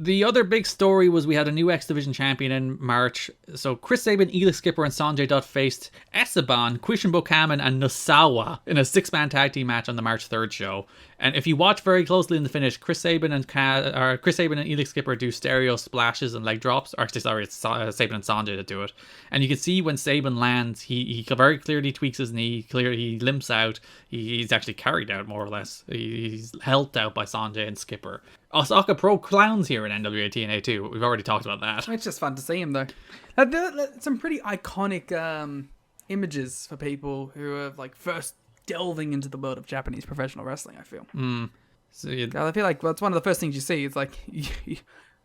the other big story was we had a new X Division champion in March. So Chris Sabin, Elix Skipper, and Sanjay Dutt faced Esteban, Quishin Bokaman, and Nosawa in a 6-man tag team match on the March 3rd show. And if you watch very closely in the finish, Chris Sabin and Elix Skipper do stereo splashes and leg drops. Or actually, sorry, it's Sabin and Sanjay that do it. And you can see when Sabin lands, he very clearly tweaks his knee. He limps out. He's actually carried out, more or less. He's helped out by Sanjay and Skipper. Osaka Pro clowns here in NWA-TNA too. We've already talked about that. It's just fun to see him though. Some pretty iconic images for people who are like first delving into the world of Japanese professional wrestling, I feel. So I feel like it's one of the first things you see. It's like,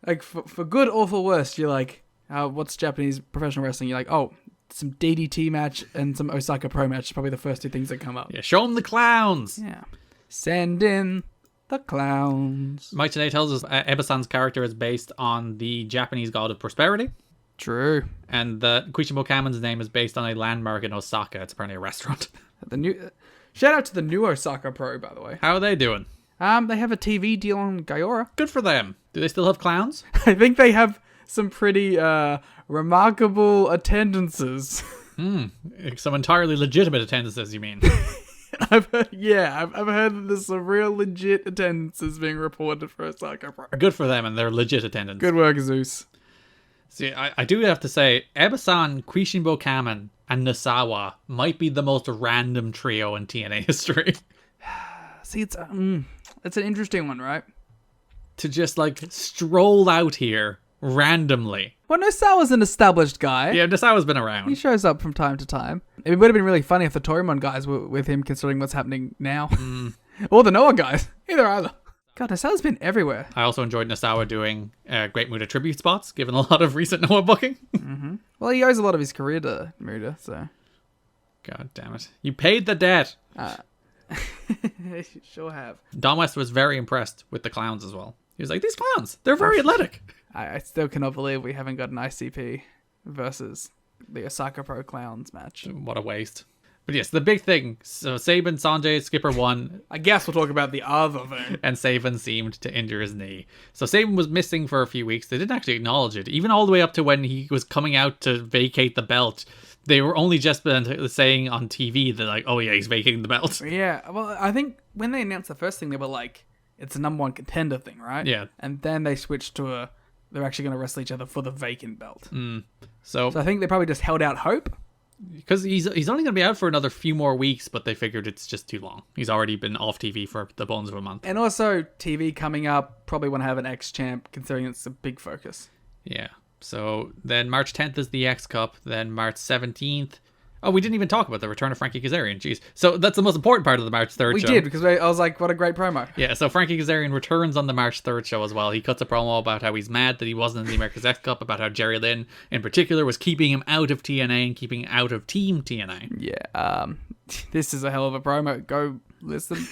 like for good or for worse, you're like, what's Japanese professional wrestling? You're like, oh, some DDT match and some Osaka Pro match. Probably the first two things that come up. Yeah, show them the clowns. Yeah. Send in the clowns. Mike today tells us Eba-san's character is based on the Japanese god of prosperity. True. And the Quishin Bokaman's name is based on a landmark in Osaka. It's apparently a restaurant. Shout out to the new Osaka Pro, by the way. How are they doing? They have a TV deal on Gaora. Good for them. Do they still have clowns? I think they have some pretty remarkable attendances. Some entirely legitimate attendances, you mean? I've heard that there's some real legit attendances being reported for Osaka Pro. Good for them, and they're legit attendance. Good work, Zeus. See, I do have to say, Eba-san, Quishin Bokaman, and Nosawa might be the most random trio in TNA history. See, it's an interesting one, right? To just, like, stroll out here randomly. Well, Nosawa's an established guy. Yeah, Nosawa's been around. He shows up from time to time. It would have been really funny if the Torimon guys were with him, considering what's happening now. Or the Noah guys. Either. God, Nosawa's been everywhere. I also enjoyed Nosawa doing Great Muta tribute spots, given a lot of recent Noah booking. Well, he owes a lot of his career to Muta, so... God damn it. You paid the debt. You sure have. Don West was very impressed with the clowns as well. He was like, these clowns, they're very athletic. I still cannot believe we haven't got an ICP versus the Osaka Pro Clowns match. What a waste. But yes, the big thing. So Sabin, Sanjay, Skipper won. I guess we'll talk about the other thing. And Sabin seemed to injure his knee. So Sabin was missing for a few weeks. They didn't actually acknowledge it. Even all the way up to when he was coming out to vacate the belt. They were only just been saying on TV that, like, oh yeah, he's vacating the belt. Yeah, well, I think when they announced the first thing, they were like, it's a number one contender thing, right? Yeah. And then they switched to they're actually going to wrestle each other for the vacant belt. So I think they probably just held out hope. Because he's only going to be out for another few more weeks, but they figured it's just too long. He's already been off TV for the bones of a month. And also, TV coming up, probably want to have an X-Champ, considering it's a big focus. Yeah. So then March 10th is the X Cup. Then March 17th. Oh, we didn't even talk about the return of Frankie Kazarian. Jeez. So that's the most important part of the March 3rd show. We did, because I was like, what a great promo. Yeah, so Frankie Kazarian returns on the March 3rd show as well. He cuts a promo about how he's mad that he wasn't in the America's X Cup, about how Jerry Lynn, in particular, was keeping him out of TNA and keeping out of Team TNA. Yeah, this is a hell of a promo. Go listen.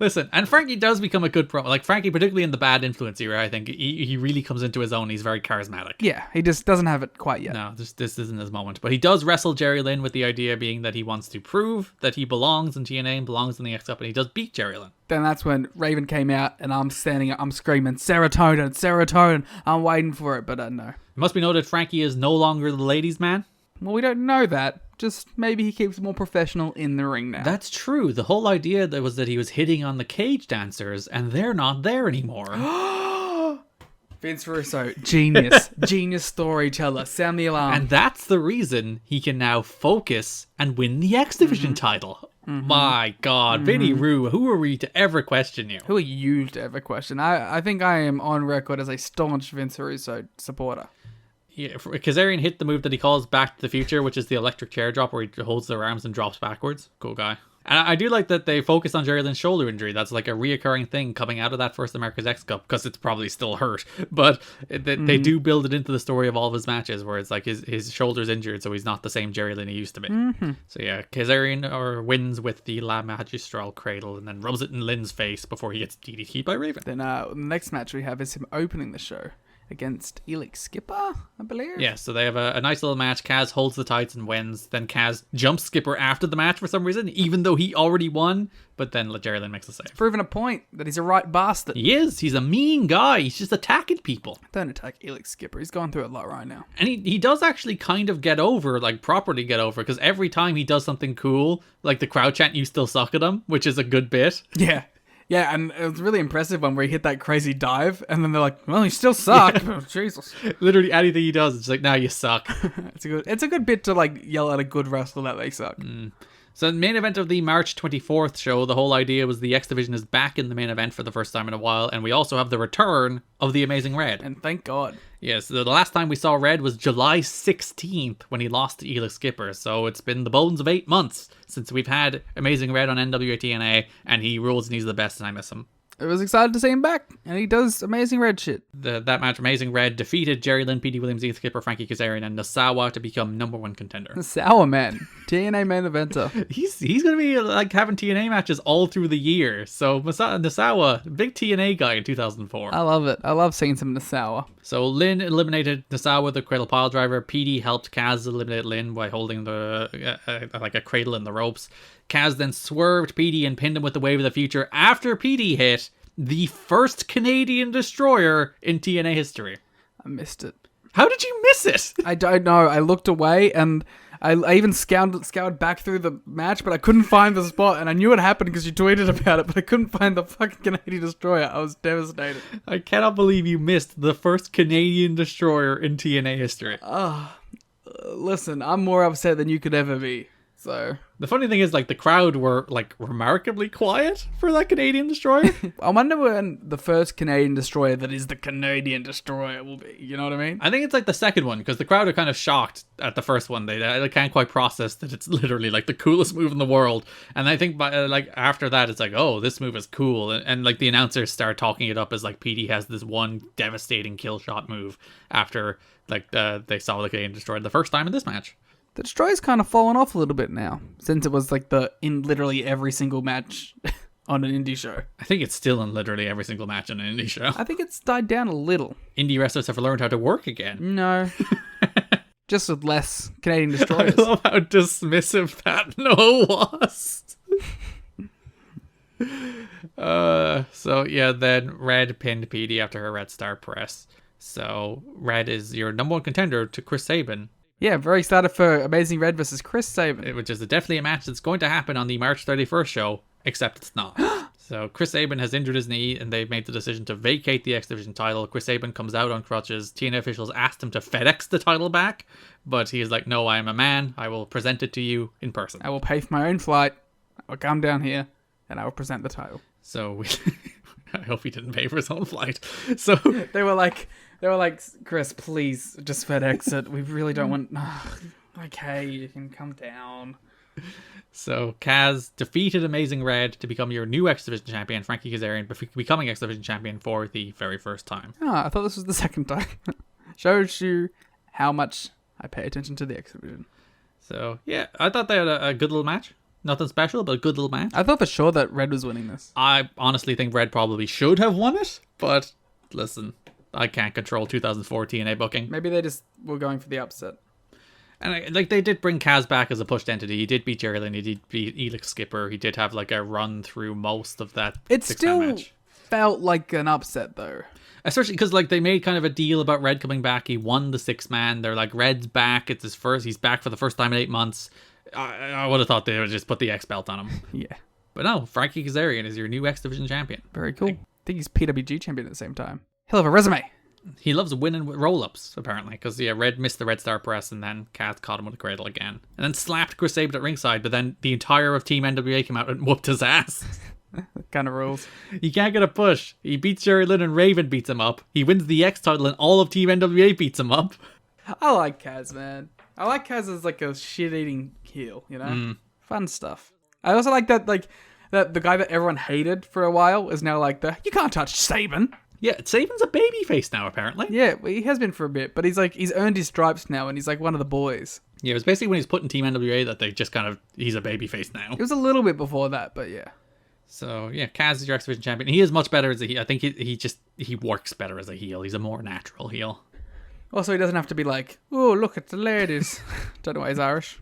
Listen, and Frankie does become a good promo. Like, Frankie, particularly in the Bad Influence era, I think he really comes into his own. He's very charismatic. Yeah, he just doesn't have it quite yet. No, this isn't his moment. But he does wrestle Jerry Lynn, with the idea being that he wants to prove that he belongs in TNA and belongs in the X Cup, and he does beat Jerry Lynn. Then that's when Raven came out, and I'm standing up, I'm screaming, serotonin, serotonin. I'm waiting for it, but no. It must be noted Frankie is no longer the ladies' man. Well, we don't know that. Just maybe he keeps more professional in the ring now. That's true. The whole idea was that he was hitting on the cage dancers, and they're not there anymore. Vince Russo, genius. Genius storyteller. Sound the alarm. And that's the reason he can now focus and win the X Division title. My God, Vinny Rue, who are we to ever question you? Who are you to ever question? I think I am on record as a staunch Vince Russo supporter. Yeah, Kazarian hit the move that he calls Back to the Future, which is the electric chair drop where he holds their arms and drops backwards. Cool guy. And I do like that they focus on Jerry Lynn's shoulder injury. That's like a reoccurring thing coming out of that first America's X Cup, because it's probably still hurt. But they do build it into the story of all of his matches, where it's like his shoulder's injured, so he's not the same Jerry Lynn he used to be. So yeah, Kazarian wins with the La Magistral Cradle and then rubs it in Lynn's face before he gets DDT'd by Raven. Then the next match we have is him opening the show against Elix Skipper, I believe. Yeah, so they have a nice little match. Kaz holds the tights and wins. Then Kaz jumps Skipper after the match for some reason, even though he already won. But then Jerry Lynn makes the save. Proving a point that he's a right bastard. He is. He's a mean guy. He's just attacking people. Don't attack Elix Skipper. He's going through a lot right now. And he does actually kind of get over, like properly get over, because every time he does something cool, like the crowd chant, "You still suck" at him, which is a good bit. Yeah. Yeah, and it was a really impressive one where he hit that crazy dive, and then they're like, well, you still suck. Yeah. Oh, Jesus. Literally anything he does, it's like, "Nah, you suck." It's a good bit to like yell at a good wrestler that they suck. So the main event of the March 24th show, the whole idea was the X Division is back in the main event for the first time in a while, and we also have the return of the Amazing Red. And thank God. Yes, the last time we saw Red was July 16th when he lost to Elix Skipper, so it's been the bones of 8 months since we've had Amazing Red on NWA-TNA, and he rules and he's the best and I miss him. I was excited to see him back, and he does Amazing Red shit. That match, Amazing Red defeated Jerry Lynn, P.D. Williams, Elix Skipper, Frankie Kazarian, and Nasawa to become #1 contender. Sour Man, TNA main eventer. He's going to be like having TNA matches all through the year. So Nasawa, big TNA guy in 2004. I love it. I love seeing some Nasawa. So Lynn eliminated Nasawa with the cradle pile driver. PD helped Kaz eliminate Lynn by holding the like a cradle in the ropes. Kaz then swerved PD and pinned him with the Wave of the Future after PD hit the first Canadian destroyer in TNA history. I missed it. How did you miss it? I don't know. I looked away and I even scoured back through the match, but I couldn't find the spot. And I knew it happened because you tweeted about it, but I couldn't find the fucking Canadian destroyer. I was devastated. I cannot believe you missed the first Canadian destroyer in TNA history. Listen, I'm more upset than you could ever be. So the funny thing is, like, the crowd were like remarkably quiet for that Canadian destroyer. I wonder when the first Canadian destroyer that is the Canadian destroyer will be. You know what I mean? I think it's like the second one, because the crowd are kind of shocked at the first one. They can't quite process that it's literally like the coolest move in the world. And I think by like after that, it's like, oh, this move is cool, and like the announcers start talking it up as like PD has this one devastating kill shot move after like they saw the Canadian destroyer the first time in this match. The destroyer's kind of fallen off a little bit now, since it was like in literally every single match on an indie show. I think it's still in literally every single match on an indie show. I think it's died down a little. Indie wrestlers have learned how to work again. No. Just with less Canadian destroyers. I love how dismissive that no was. So yeah, then Red pinned PD after her Red Star press. So Red is your #1 contender to Chris Sabin. Yeah, very excited for Amazing Red versus Chris Sabin. Which is definitely a match that's going to happen on the March 31st show, except it's not. So Chris Sabin has injured his knee, and they've made the decision to vacate the X Division title. Chris Sabin comes out on crutches. TNA officials asked him to FedEx the title back, but he is like, no, I am a man. I will present it to you in person. I will pay for my own flight. I will come down here, and I will present the title. So I hope he didn't pay for his own flight. So They were like, Chris, please, just FedEx it. We really don't want... Okay, you can come down. So Kaz defeated Amazing Red to become your new X Division champion, Frankie Kazarian, becoming X Division champion for the very first time. I thought this was the second time. Shows you how much I pay attention to the X Division. So yeah, I thought they had a good little match. Nothing special, but a good little match. I thought for sure that Red was winning this. I honestly think Red probably should have won it, but listen, I can't control 2004 TNA booking. Maybe they just were going for the upset. And like they did bring Kaz back as a pushed entity. He did beat Jerry Lynn. He did beat Elix Skipper. He did have like a run through most of that. It six-man still match. felt like an upset though. Especially because like they made kind of a deal about Red coming back. He won the 6-man. They're like, Red's back. It's his first. He's back for the first time in 8 months. I would have thought they would just put the X belt on him. Yeah. But no, Frankie Kazarian is your new X Division champion. Very cool. I think he's PWG champion at the same time. Hell of a resume. He loves winning with roll-ups, apparently, because yeah, Red missed the Red Star press, and then Kaz caught him with a cradle again, and then slapped Chris Sabin at ringside. But then the entire of Team NWA came out and whooped his ass. Kind of rules. He can't get a push. He beats Jerry Lynn, and Raven beats him up. He wins the X title, and all of Team NWA beats him up. I like Kaz, man. I like Kaz as like a shit-eating heel, you know? Fun stuff. I also like that the guy that everyone hated for a while is now like you can't touch Sabin. Yeah, Sabin's a babyface now, apparently. Yeah, well, he has been for a bit, but he's earned his stripes now, and he's like one of the boys. Yeah, it was basically when he's put in Team NWA that they just he's a babyface now. It was a little bit before that, but yeah. So yeah, Kaz is your X Division champion. He is much better as a heel. I think he works better as a heel. He's a more natural heel. Also, he doesn't have to be like, oh, look at the ladies. Don't know why he's Irish.